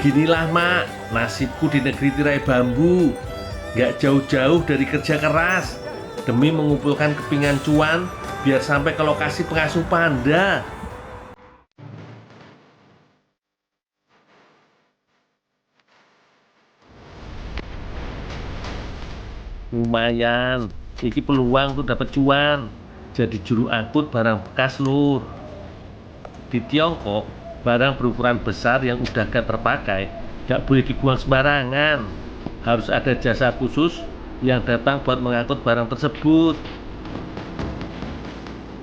Beginilah mak, nasibku di negeri tirai bambu. Gak jauh-jauh dari kerja keras demi mengumpulkan kepingan cuan biar sampai ke lokasi pengasuh panda. Lumayan, iki peluang tuh dapat cuan. Jadi juru angkut barang bekas lur. Di Tiongkok, barang berukuran besar yang udah gak terpakai gak boleh dibuang sembarangan. Harus ada jasa khusus yang datang buat mengangkut barang tersebut.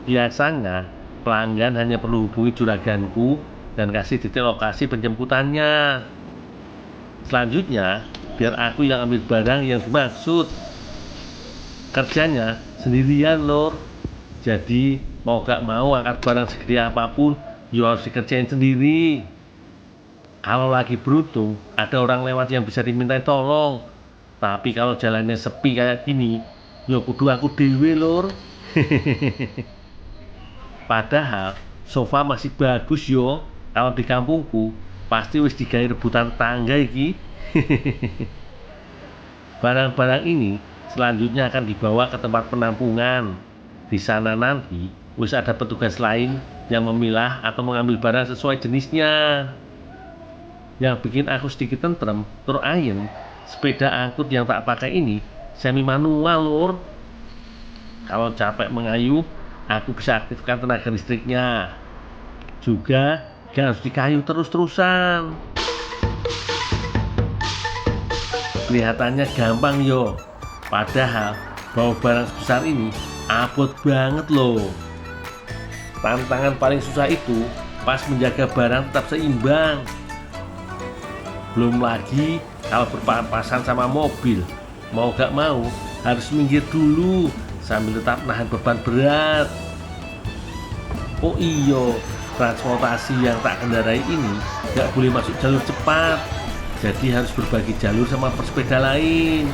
Biasanya, pelanggan hanya perlu hubungi juraganku dan kasih detail lokasi penjemputannya. Selanjutnya, biar aku yang ambil barang yang dimaksud. Kerjanya sendirian lor. Jadi, mau gak mau angkat barang segede apapun, ya harus dikerjain sendiri. Kalau lagi beruntung, ada orang lewat yang bisa dimintain tolong. Tapi kalau jalannya sepi kayak gini, ya kudu aku dewe lor. Padahal sofa masih bagus yo. Kalau di kampungku pasti wis digawe rebutan tangga iki. Barang-barang ini selanjutnya akan dibawa ke tempat penampungan. Di sana nanti wis ada petugas lain yang memilah atau mengambil barang sesuai jenisnya. Yang bikin aku sedikit tentrem, tur ayem, sepeda angkut yang tak pakai ini semi manual lur. Kalau capek mengayuh, aku bisa aktifkan tenaga listriknya. Juga gak harus dikayu terus-terusan. Kelihatannya gampang yo. Padahal bawa barang sebesar ini abot banget loh. Tantangan paling susah itu pas menjaga barang tetap seimbang. Belum lagi kalau berpapasan sama mobil, mau gak mau harus minggir dulu sambil tetap nahan beban berat. Oh iyo, transportasi yang tak kendarai ini gak boleh masuk jalur cepat, jadi harus berbagi jalur sama pesepeda lain.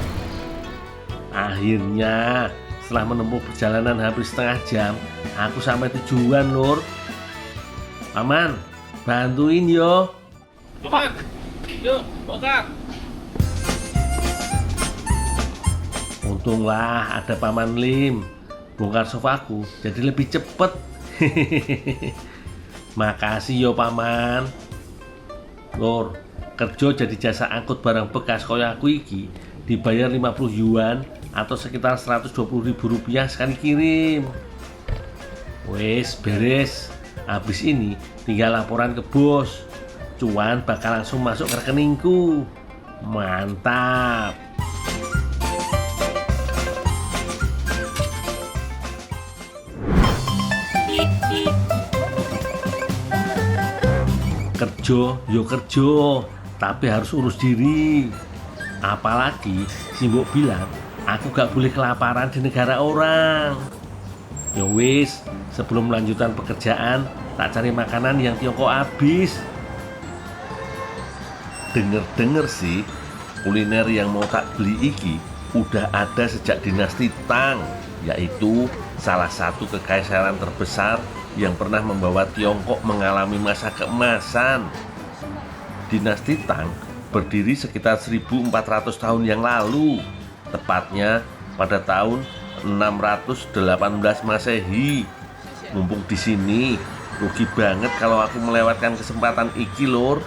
Akhirnya setelah menempuh perjalanan hampir setengah jam, aku sampai tujuan lur. Paman, bantuin yo. Cepat, yuk, bongkar. Untunglah ada Paman Lim, bongkar sofaku jadi lebih cepet. Makasih yo Paman. Lur, kerja jadi jasa angkut barang bekas kaya aku iki dibayar 50 yuan atau sekitar 120.000 rupiah sekali kirim. Wes beres, habis ini tinggal laporan ke bos. Cuan bakal langsung masuk ke rekeningku. Mantap. Kerja, yo kerja, tapi harus urus diri. Apalagi si mbok bilang aku gak boleh kelaparan di negara orang. Ya wis, sebelum melanjutkan pekerjaan tak cari makanan yang Tiongkok habis. Denger-denger sih kuliner yang mau tak beli iki udah ada sejak dinasti Tang, yaitu salah satu kekaisaran terbesar yang pernah membawa Tiongkok mengalami masa keemasan. Dinasti Tang berdiri sekitar 1400 tahun yang lalu, tepatnya pada tahun 618 Masehi. Mumpung di sini, rugi banget kalau aku melewatkan kesempatan iki lur.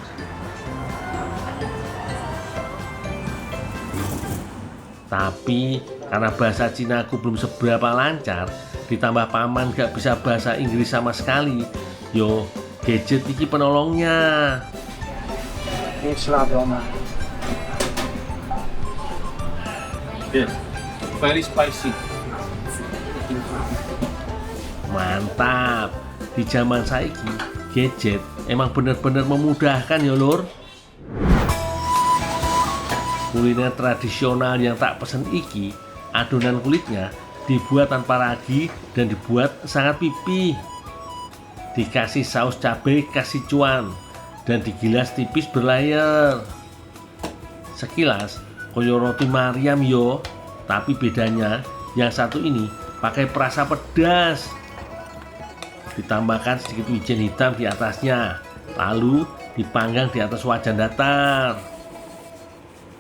Tapi karena bahasa Cina aku belum seberapa lancar, ditambah Paman gak bisa bahasa Inggris sama sekali, yo gadget iki penolongnya. It's not on. Yeah, very spicy. Mantap. Di zaman saiki, gadget emang bener-bener memudahkan ya lur. Kuliner tradisional yang tak pesen iki, adonan kulitnya dibuat tanpa ragi dan dibuat sangat pipih. Dikasih saus cabai kasih cuan dan digilas tipis berlayar. Sekilas koyo roti Mariam yo, tapi bedanya yang satu ini pakai perasa pedas. Ditambahkan sedikit wijen hitam di atasnya, lalu dipanggang di atas wajan datar.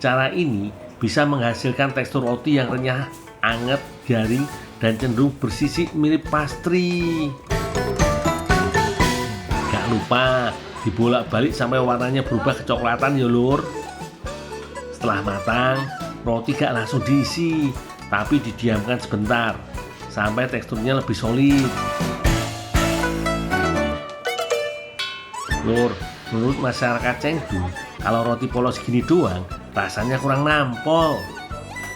Cara ini bisa menghasilkan tekstur roti yang renyah, anget, garing, dan cenderung bersisi mirip pastry. Gak lupa dibolak-balik sampai warnanya berubah kecoklatan ya lur. Setelah matang, roti gak langsung diisi, tapi didiamkan sebentar sampai teksturnya lebih solid. Lur, menurut masyarakat Chengdu, kalau roti polos gini doang rasanya kurang nampol.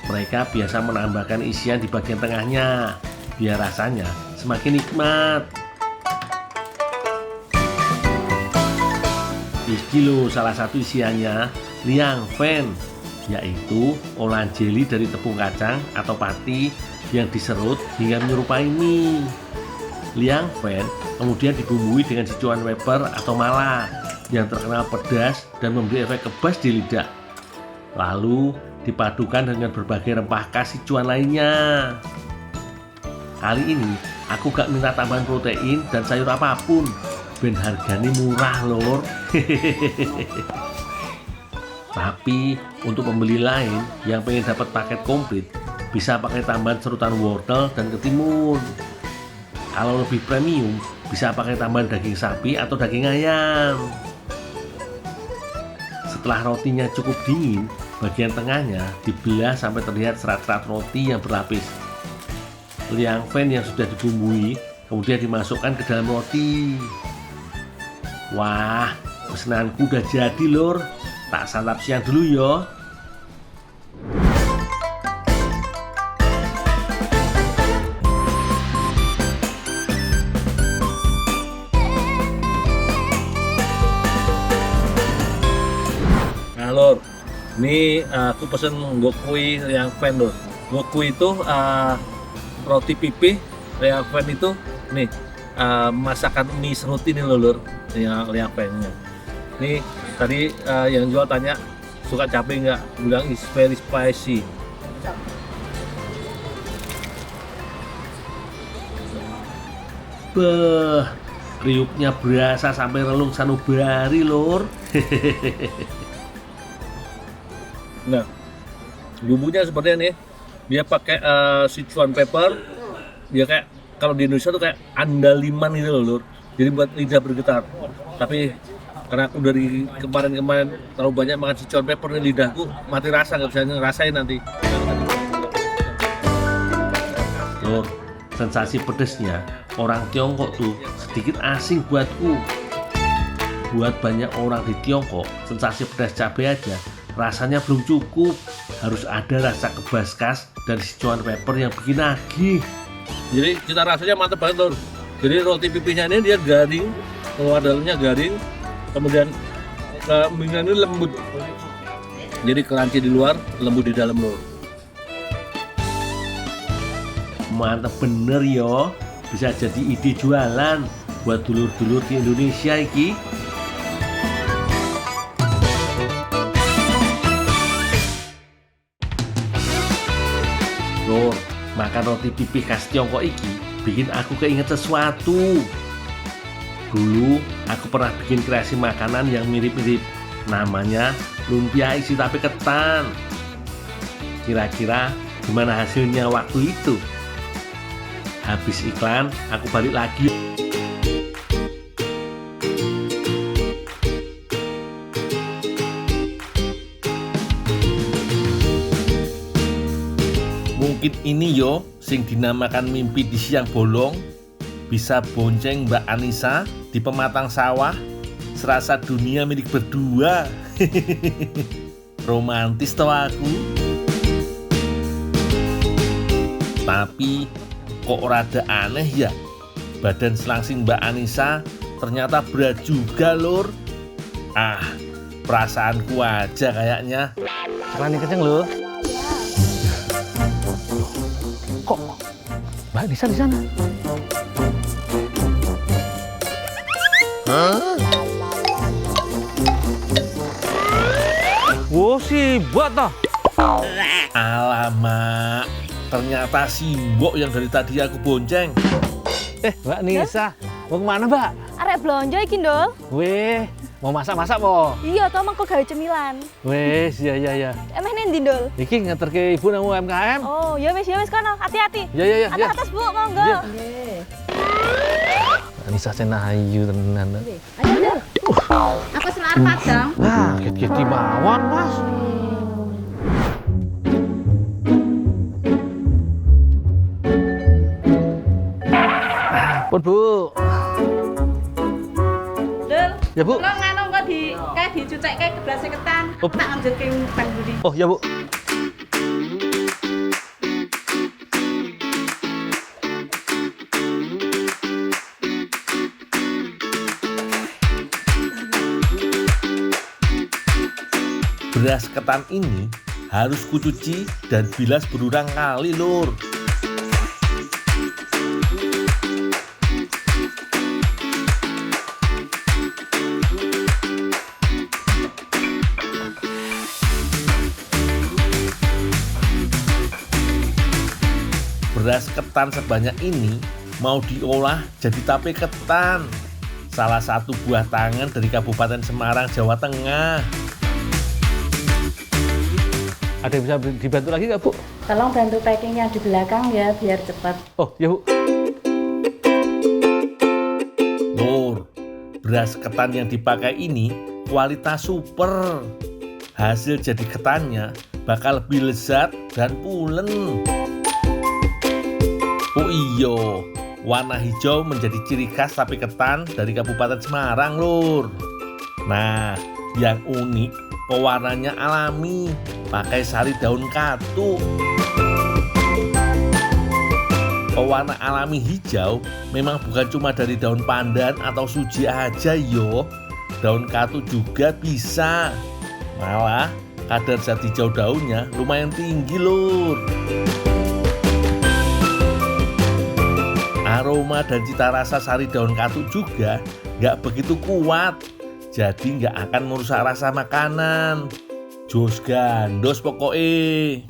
Mereka biasa menambahkan isian di bagian tengahnya biar rasanya semakin nikmat. Iki loh salah satu isiannya, liang fen, yaitu olahan jeli dari tepung kacang atau pati yang diserut hingga menyerupai mie. Liang fen kemudian dibumbui dengan sichuan pepper atau mala yang terkenal pedas dan memberi efek kebas di lidah. Lalu dipadukan dengan berbagai rempah khas Sichuan lainnya. Kali ini aku gak minta tambahan protein dan sayur apapun, ben harganya murah lor. Tapi untuk pembeli lain yang pengen dapat paket komplit, bisa pakai tambahan serutan wortel dan ketimun. Kalau lebih premium, bisa pakai tambahan daging sapi atau daging ayam. Setelah rotinya cukup dingin, bagian tengahnya dibelah sampai terlihat serat-serat roti yang berlapis. Liang fen yang sudah dibumbui kemudian dimasukkan ke dalam roti. Wah, pesenanku udah jadi lor. Tak santap siang dulu yo. Lor, ini aku pesen gokui liang fen lor. Gokui itu roti pipih, liang fen itu nih masakan mie serut ini loh lor, liang fennya. Nih tadi yang jual tanya suka cabai nggak? Bilang is very spicy. Beh, kriuknya berasa sampai relung sanubari lor. Nah, bumbunya seperti ini. Dia pakai Sichuan pepper. Dia kayak kalau di Indonesia tuh kayak andaliman gitu loh, Lur. Jadi buat lidah bergetar. Tapi karena aku dari kemarin-kemarin terlalu banyak makan Sichuan pepper nih, lidahku mati rasa, nggak bisa ngerasain nanti. Lur, sensasi pedesnya orang Tiongkok tuh sedikit asing buatku. Buat banyak orang di Tiongkok, sensasi pedas cabai aja rasanya belum cukup, harus ada rasa kebas khas dari Sichuan pepper yang bikin nagih. Jadi cita rasanya mantep banget lor. Jadi roti pipihnya ini dia garing, luar dalamnya garing, kemudian mie-nya ini lembut. Jadi crunchy di luar, lembut di dalam lor. Mantep bener yo, bisa jadi ide jualan buat dulur-dulur di Indonesia iki. Lur, makan roti pipih khas Tiongkok iki bikin aku keinget sesuatu. Dulu aku pernah bikin kreasi makanan yang mirip-mirip, namanya lumpia isi tape ketan. Kira-kira gimana hasilnya waktu itu? Habis iklan, aku balik lagi. Mungkin ini yo sing dinamakan mimpi di siang bolong. Bisa bonceng Mbak Anissa di pematang sawah, serasa dunia milik berdua. Romantis toh aku. Tapi kok rada aneh ya, badan selangsing Mbak Anissa ternyata berat juga lur. Perasaanku aja kayaknya. Celana kenceng loh. Kok Mbak Anissa di sana? Wow, sibuk toh. Alamak, ternyata si Mbok yang dari tadi aku bonceng. Mbak Nisa, mau kemana Mbak? Arek blonjo iki, Ndul. Weh, Mau masak-masak po? Iya, toh mengko gawe cemilan. Wes, iya. Emeh nendi, Dul? Iki ngeterke ibu nang UMKM. Oh, ya wis kono. Hati-hati. Iya. Atas, Bu, monggo. Iya. Anissa cenah ayu tenan. Ayo, Dul. Aku selar padang. Ah, kit-kit mawon, Mas. Pun, Bu. Dul. Ya, Bu. Lo nganu kok kayak dicucekke ke belas ketan. Oh. Tak anjurke umpan budi. Oh, ya, Bu. Beras ketan ini harus kucuci dan bilas berulang kali, Lur. Beras ketan sebanyak ini mau diolah jadi tape ketan. Salah satu buah tangan dari Kabupaten Semarang, Jawa Tengah. Ada yang bisa dibantu lagi nggak, Bu? Tolong bantu packing yang di belakang ya biar cepat. Oh, ya, Bu. Lur, beras ketan yang dipakai ini kualitas super. Hasil jadi ketannya bakal lebih lezat dan pulen. Oh iya, warna hijau menjadi ciri khas tape ketan dari Kabupaten Semarang, Lur. Nah, yang unik, pewarnanya alami, pakai sari daun katu. Pewarna alami hijau memang bukan cuma dari daun pandan atau suji aja yo. Daun katu juga bisa. Malah kadar zat hijau daunnya lumayan tinggi, Lur. Aroma dan cita rasa sari daun katu juga nggak begitu kuat, jadi nggak akan merusak rasa makanan. Jos gandos pokoknya.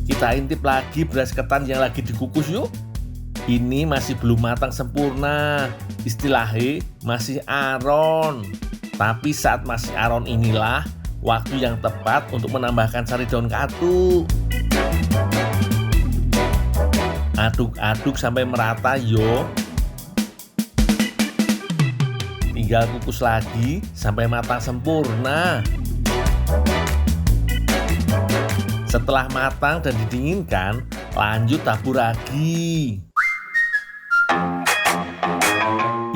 Kita intip lagi beras ketan yang lagi dikukus yuk. Ini masih belum matang sempurna, istilahnya masih aron. Tapi saat masih aron inilah waktu yang tepat untuk menambahkan sari daun katu. Aduk-aduk sampai merata yo. Tinggal kukus lagi sampai matang sempurna. Setelah matang dan didinginkan, lanjut tabur lagi.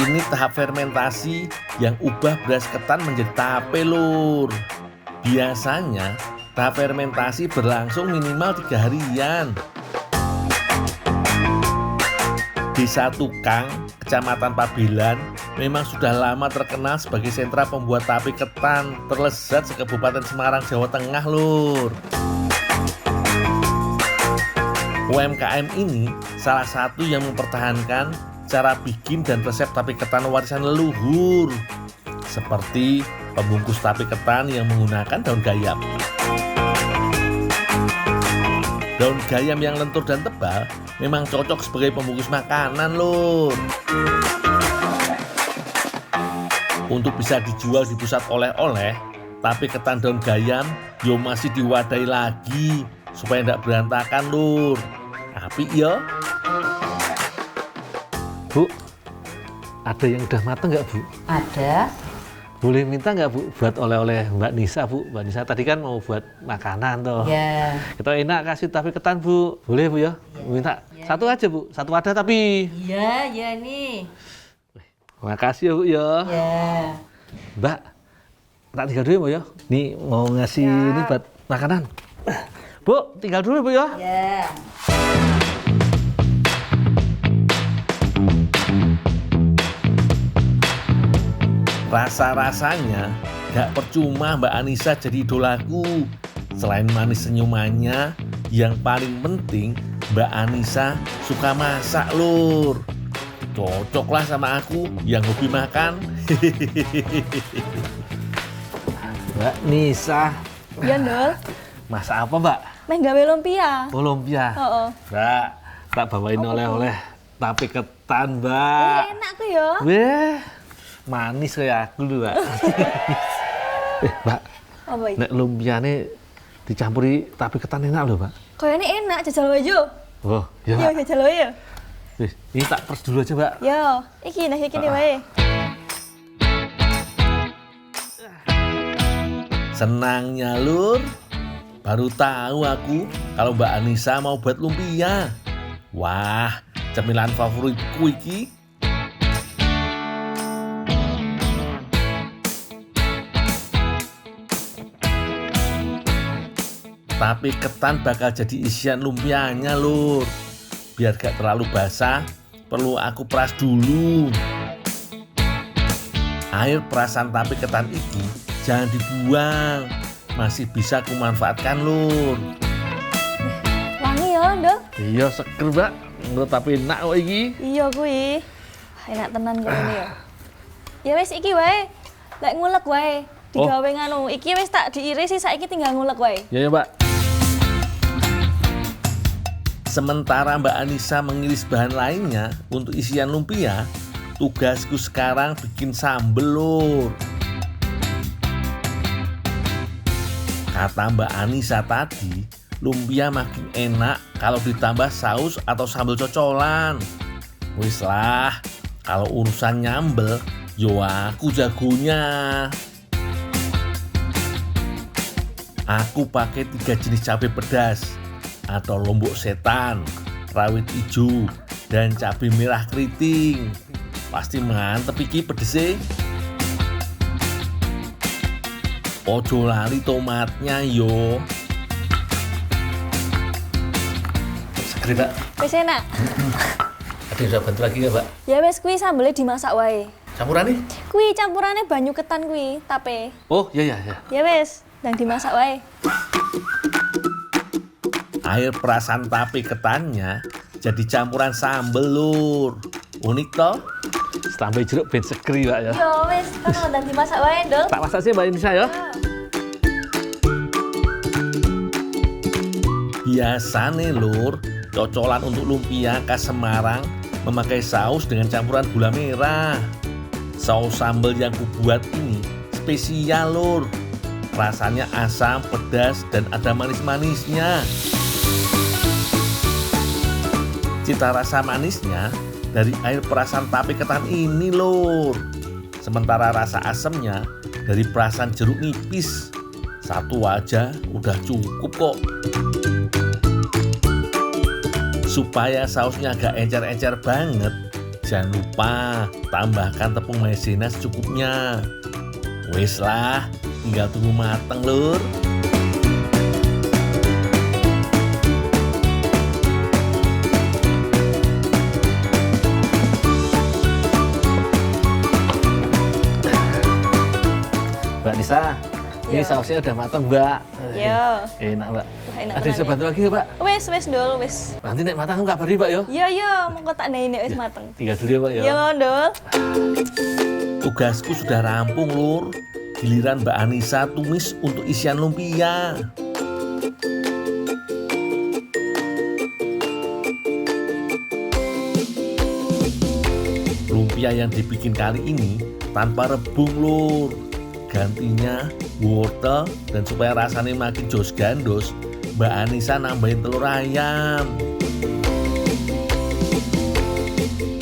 Ini tahap fermentasi yang ubah beras ketan menjadi tape, Lur. Biasanya tahap fermentasi berlangsung minimal 3 harian. Desa Tukang, Kecamatan Pabelan, memang sudah lama terkenal sebagai sentra pembuat tape ketan terlezat se-Kabupaten Semarang, Jawa Tengah, Lur. UMKM ini salah satu yang mempertahankan cara bikin dan resep tape ketan warisan leluhur, seperti pembungkus tape ketan yang menggunakan daun gayam. Daun gayam yang lentur dan tebal memang cocok sebagai pembungkus makanan, Lur. Untuk bisa dijual di pusat oleh-oleh, tape ketan daun gayam yo masih diwadai lagi supaya tidak berantakan, Lur. Tapi ya, Bu, ada yang udah matang nggak, Bu? Ada. Boleh minta nggak, Bu, buat oleh-oleh Mbak Nisa, Bu? Mbak Nisa tadi kan mau buat makanan toh. Ya. Kita enak kasih tape ketan, Bu. Boleh, Bu ya? Minta satu aja, Bu. Satu wadah tapi. Iya, ya nih. Makasih ya, Bu ya. Ya. Mbak, tak tinggal dulu ya, Bu ya. Nih mau ngasih ini buat makanan. Bu, tinggal dulu, Bu ya. Ya. rasa-rasanya gak percuma Mbak Anissa jadi idolaku. Selain manis senyumannya, yang paling penting Mbak Anissa suka masak, Lur. Cocoklah sama aku yang hobi makan. Mbak Nisa, Iya, Ndol. masak apa, Mbak? Meh gawe lumpia. Oh, lumpia. Heeh. Mbak, tak bawain oleh-oleh tape ketan ketan, Mbak. Enak ku ya. Weh, manis kayak aku lho, Mbak. Mbak, Apa iki? nek lumpiane dicampuri tape ketan enak lho, Mbak. Kayaknya enak jajal wae yo. Oh, ya, Yo Mbak. jajal wae yo. Wih, ini tak pers dulu aja, Mbak. Yo, iki nasi kene wae. Senangnya lur, baru tahu aku kalau Mbak Anissa mau buat lumpia. Wah, cemilan favoritku iki. Tapi ketan bakal jadi isian lumpianya lur. Biar gak terlalu basah, perlu aku peras dulu. Air perasan tape ketan iki jangan dibuang, masih bisa kumanfaatkan lur. Wangi ya, Nduk. Iya, seger, Mbak. Menurut tapi enak kok iki. Iya kuwi. Wah, enak tenan kene ya. Ya wis iki wae. Lek ngulek wae. Digawe nganu. Iki wis tak diiris sih saiki tinggal ngulek wae. Ya, Mbak. Sementara Mbak Anissa mengiris bahan lainnya untuk isian lumpia, tugasku sekarang bikin sambel lur. Kata Mbak Anissa tadi, lumpia makin enak kalau ditambah saus atau sambal cocolan. Wis lah, kalau urusan nyambel, yo aku jagonya. Aku pakai 3 jenis cabai pedas atau lombok setan, rawit hijau, dan cabai merah keriting. Pasti mantep iki pedese. Ojo lali tomatnya yo. Seger, Mbak. Wis enak. Ada yang bisa bantu lagi nggak, Mbak? Ya wis kuwi sambelnya dimasak wae. Campuran nih? Kuwi campurannya banyu ketan kuwi, tape. Oh, iya, iya. Ya wis, nang dimasak wae. Air perasan tape ketannya jadi campuran sambel lur. Unik toh? Tambah jeruk ben seger, Mbak ya. Yo wis, kan nang dimasak wae, Nduk. Tak masak sih, Mbak Anissa ya. Biasanya lur, cocolan untuk lumpia khas Semarang memakai saus dengan campuran gula merah. Saus sambal yang kubuat ini spesial lur. Rasanya asam, pedas, dan ada manis-manisnya. Cita rasa manisnya dari air perasan tape ketan ini lur. Sementara rasa asamnya dari perasan jeruk nipis. Satu aja udah cukup kok. Supaya sausnya agak encer-encer banget, jangan lupa tambahkan tepung maizena secukupnya. Wes lah, tinggal tunggu mateng lur. Mbak Anissa, ini Iya. sausnya udah matang, Mbak. Yo. Enak, Mbak. Wah, enak Ada yang bisa tenan, bantu lagi nggak, Mbak? Wis, wis, Ndul, wis. Nanti nek matang kabari, Mbak, yo. Yo yo, monggo tak nene wis mateng. Tinggal dulu ya, Mbak, yo. Yo, Ndul. Tugasku sudah rampung lur. Giliran Mbak Anissa tumis untuk isian lumpia. Lumpia yang dibikin kali ini tanpa rebung lur. Gantinya wortel, dan supaya rasanya makin jos gandos, Mbak Anissa nambahin telur ayam.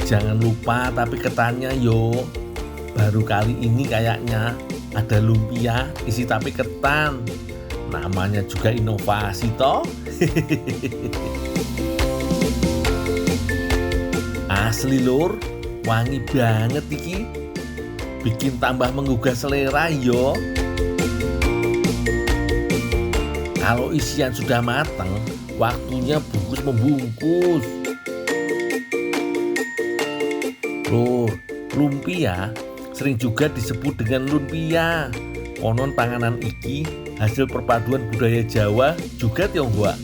Jangan lupa tapi ketannya yo. Baru kali ini kayaknya ada lumpia isi tape ketan. Namanya juga inovasi toh. Asli lur, wangi banget iki. Bikin tambah menggugah selera yo. Kalau isian sudah matang, waktunya bungkus membungkus. Lur, lumpia sering juga disebut dengan lumpia. Konon panganan iki hasil perpaduan budaya Jawa juga Tionghoa.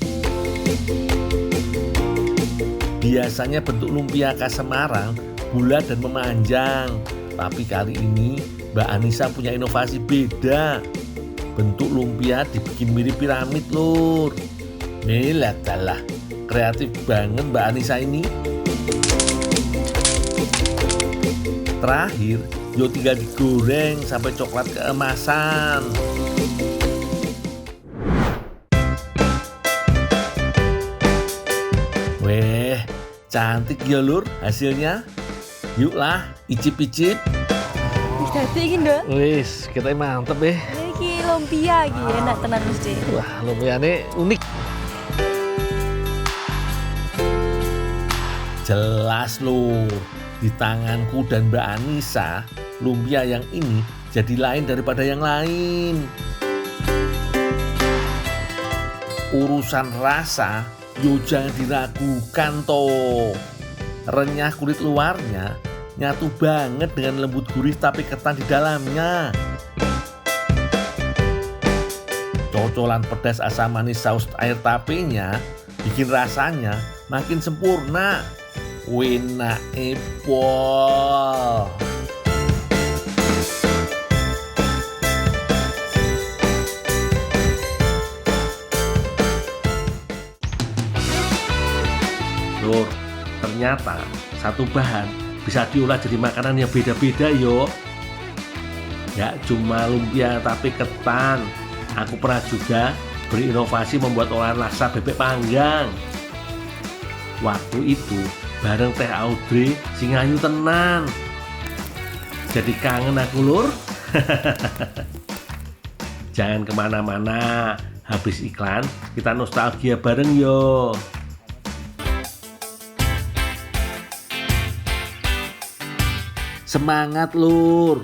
Biasanya bentuk lumpia khas Semarang bulat dan memanjang. Tapi kali ini Mbak Anissa punya inovasi beda. Bentuk lumpia dibikin mirip piramid lur. Nih lihat lah, kreatif banget Mbak Anissa ini. Terakhir, yo tinggal digoreng sampai coklat keemasan. Weh, cantik ya lur hasilnya. Yuklah, icip-icip. Wis dadi iki, Nduk. Wis, kita mantep deh. Iki lumpia iki enak tenan mesti. Wah, lumpiane unik. Jelas lur, di tanganku dan Mbak Anissa, lumpia yang ini jadi lain daripada yang lain. Urusan rasa, yo jangan diragukan toh. Renyah kulit luarnya, nyatu banget dengan lembut gurih tapi ketan di dalamnya. Cocolan pedas asam manis saus air tapenya bikin rasanya makin sempurna. Wena epol. Lur, ternyata satu bahan bisa diolah jadi makanan yang beda-beda yo. Gak cuma lumpia tapi ketan. Aku pernah juga berinovasi membuat olahan laksa bebek panggang. Waktu itu bareng Teh Audrey sing ayu tenan. Jadi kangen aku lur. Jangan kemana-mana. Habis iklan kita nostalgia bareng yo. Semangat lur.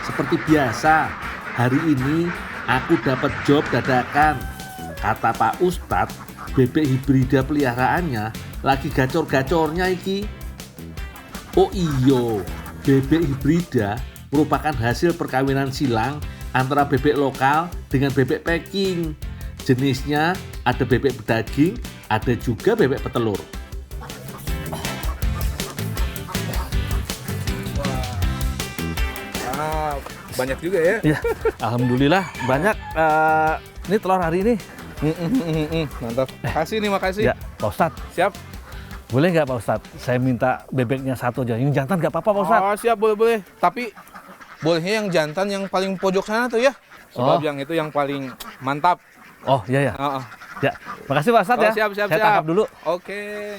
Seperti biasa, hari ini aku dapat job dadakan. Kata Pak Ustadz, bebek hibrida peliharaannya lagi gacor-gacornya iki. Oh iyo, bebek hibrida merupakan hasil perkawinan silang antara bebek lokal dengan bebek packing. Jenisnya ada bebek bedaging, ada juga bebek petelur. Banyak juga ya. Ya, alhamdulillah banyak. Ini telur hari ini. Mantap. Makasih. Ya, Pak Ustadz. Siap. Boleh nggak Pak Ustadz? Saya minta bebeknya satu aja. Yang jantan nggak apa-apa Pak Ustadz? Oh siap, boleh. Tapi bolehnya yang jantan yang paling pojok sana tuh ya. Sebab yang itu yang paling mantap. Oh iya ya. Oh. Ya, makasih Pak Ustadz ya. Siap. Saya tangkap dulu. Oke.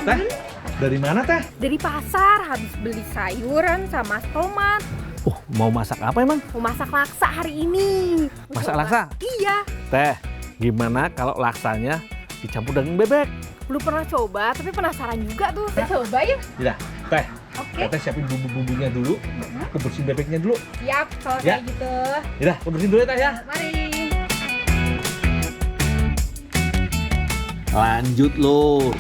Teh, dari mana Teh? Dari pasar, habis beli sayuran sama tomat. Mau masak apa emang? Mau masak laksa hari ini. Masak laksa? Iya. Teh, gimana kalau laksanya dicampur daging bebek? Belum pernah coba, tapi penasaran juga tuh. Kita coba ya? Ya, Teh. Oke. Teh siapin bumbu-bumbunya dulu. Aku bersihin bebeknya dulu. Siap, kalau Ya. kayak gitu. Ya, aku bersihin dulu ya Teh ya. Mari. Lanjut lur.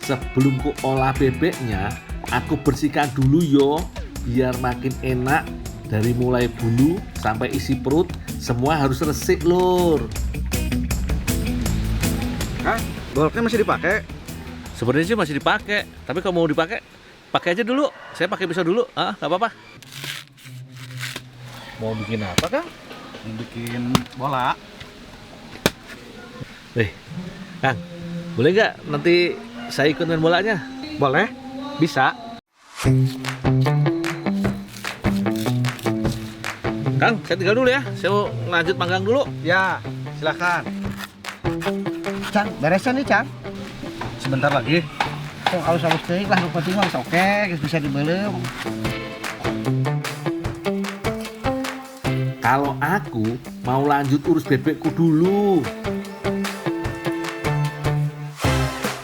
Sebelum ku olah bebeknya, aku bersihkan dulu yo, biar makin enak. Dari mulai bulu sampai isi perut, semua harus resik lur. Kang, goloknya masih dipakai? Sebenarnya sih masih dipakai, tapi kalau mau dipakai, pakai aja dulu. Saya pakai pisau dulu, nggak apa-apa. Mau bikin apa Kang? Bikin bola. Kang, boleh nggak nanti saya ikut main bolanya? Boleh? Bisa. Kang, saya tinggal dulu ya. Saya mau lanjut panggang dulu. Ya, silakan. Cang, beresan nih Cang. Sebentar lagi. Kalau halus teuing lah, nu penting mah geus oke, geus bisa dibelem. Kalau aku mau lanjut urus bebekku dulu.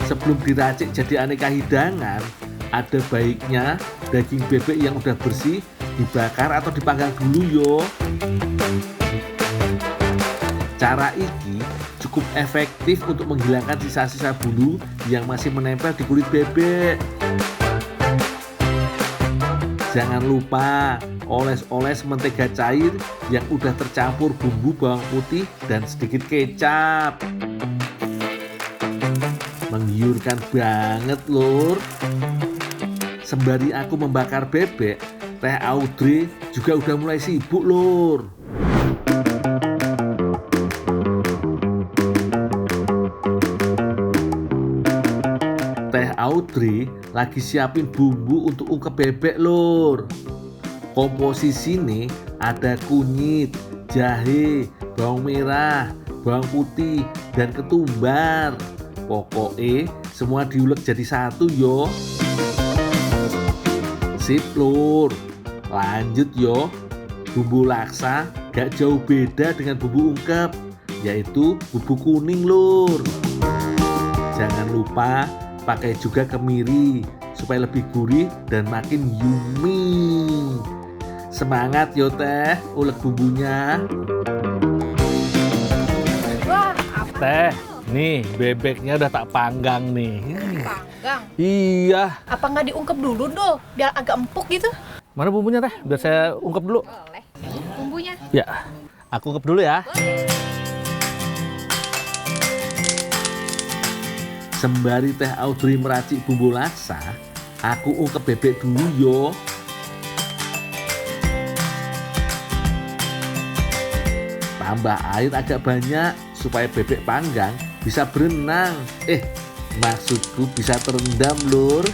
Sebelum diracik jadi aneka hidangan, ada baiknya daging bebek yang udah bersih dibakar atau dipanggang dulu yo. Cara ini cukup efektif untuk menghilangkan sisa-sisa bulu yang masih menempel di kulit bebek. Jangan lupa oles-oles mentega cair yang udah tercampur bumbu bawang putih dan sedikit kecap. Menggiurkan banget lur. Sembari aku membakar bebek, Teh Audrey juga udah mulai sibuk, Lur. Teh Audrey lagi siapin bumbu untuk ungkep bebek, Lur. Komposisi nih ada kunyit, jahe, bawang merah, bawang putih, dan ketumbar. Pokoknya semua diulek jadi satu yo. Sip, Lur. Lanjut yo. Bumbu laksa gak jauh beda dengan bumbu ungkep, yaitu bumbu kuning, Lur. Jangan lupa pakai juga kemiri supaya lebih gurih dan makin yummy. Semangat yo Teh, ulek bumbunya. Wah, apa Teh, nih bebeknya udah tak panggang nih. panggang? Iya. Apa nggak diungkep dulu doh, biar agak empuk gitu? Mana bumbunya Teh? Biar saya ungkep dulu. Boleh. Bumbunya. Ya, aku ungkep dulu ya. Sembari Teh Audrey meracik bumbu laksa, aku ungkep bebek dulu yo. Tambah air agak banyak supaya bebek panggang bisa berenang. Maksudku bisa terendam, Lur.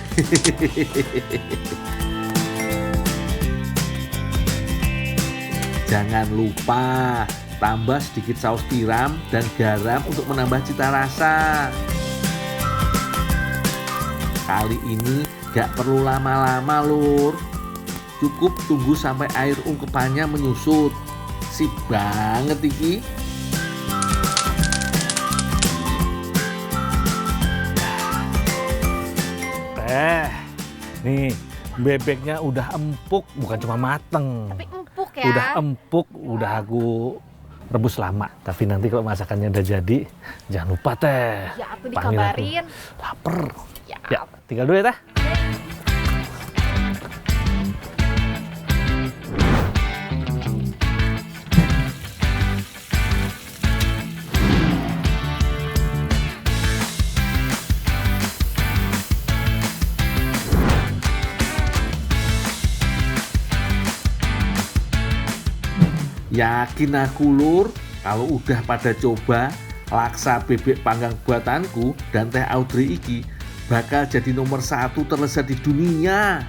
Jangan lupa tambah sedikit saus tiram dan garam untuk menambah cita rasa. Kali ini gak perlu lama-lama, Lur. Cukup tunggu sampai air ungkepannya menyusut. Sip banget iki. Teh, nih bebeknya udah empuk, bukan cuma mateng. Tapi empuk ya. Udah empuk, udah aku rebus lama. Tapi nanti kalau masakannya udah jadi, jangan lupa Teh. Ya, aku panggil aku. dikabarin. Laper. Ya. Ya, tinggal dulu ya Teh. Yakin aku, Lur, kalau udah pada coba laksa bebek panggang buatanku dan Teh Audrey iki bakal jadi nomor 1 terlezat di dunia.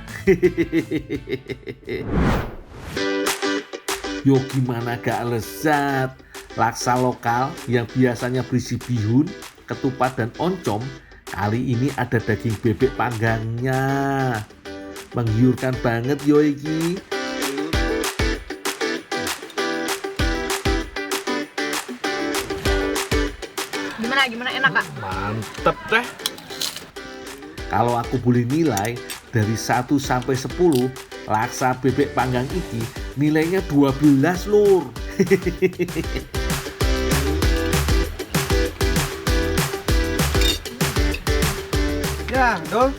Yo gimana gak lezat? Laksa lokal yang biasanya berisi bihun, ketupat dan oncom, kali ini ada daging bebek panggangnya. Menggiurkan banget yo iki. Gimana enak Kak? Mantep Teh. Kalau aku boleh nilai dari 1 sampai 10, laksa bebek panggang iki nilainya 12, Lur. Ya, Dol.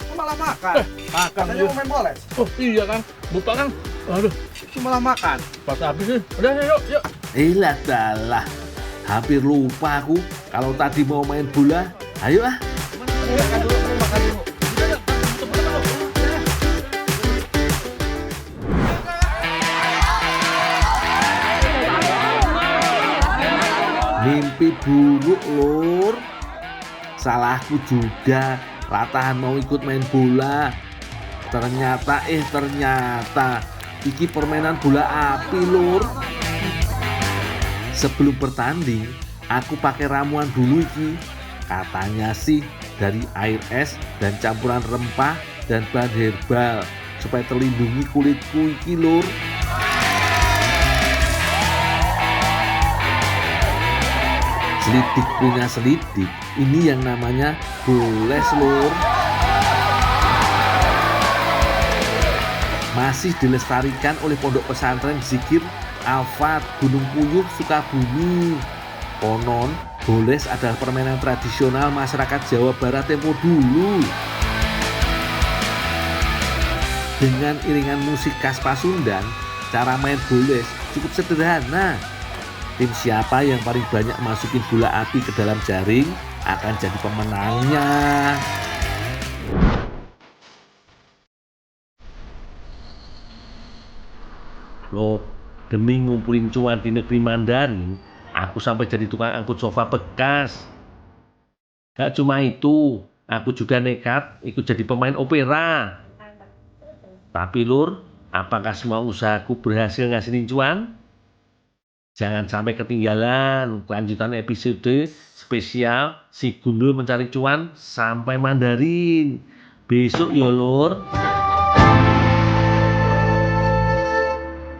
Kok malah makan? Makan Katanya yuk. mau main bola. Oh iya kan, lupa kan. Aduh, Kok malah makan? pas habis sih. Udah yuk. Lah dalah, hampir lupa aku kalau tadi mau main bola. Ayo ah. Makan dulu, makan dulu. Mimpi buruk, Lur. Salahku juga, latahan mau ikut main bola. Ternyata iki permainan bola api, Lur. Sebelum bertanding, aku pakai ramuan dulu iki. Katanya sih dari air es dan campuran rempah dan bahan herbal supaya terlindungi kulitku iki, Lur. Selidik punya selidik, ini yang namanya boles, Lur. Masih dilestarikan oleh Pondok Pesantren Zikir Al-Fat Gunung Puyuh, Sukabumi. Konon, boles adalah permainan tradisional masyarakat Jawa Barat tempo dulu. Dengan iringan musik khas Pasundan, cara main boles cukup sederhana. Tim siapa yang paling banyak masukin bola api ke dalam jaring akan jadi pemenangnya. Loh, demi ngumpulin cuan di negeri Mandarin, aku sampai jadi tukang angkut sofa bekas. Gak cuma itu, aku juga nekat ikut jadi pemain opera. Tapi Lur, apakah semua usahaku berhasil ngasilin cuan? Jangan sampai ketinggalan kelanjutan episode spesial Si Gundul Mencari Cuan sampai Mandarin. Besok ya Lur.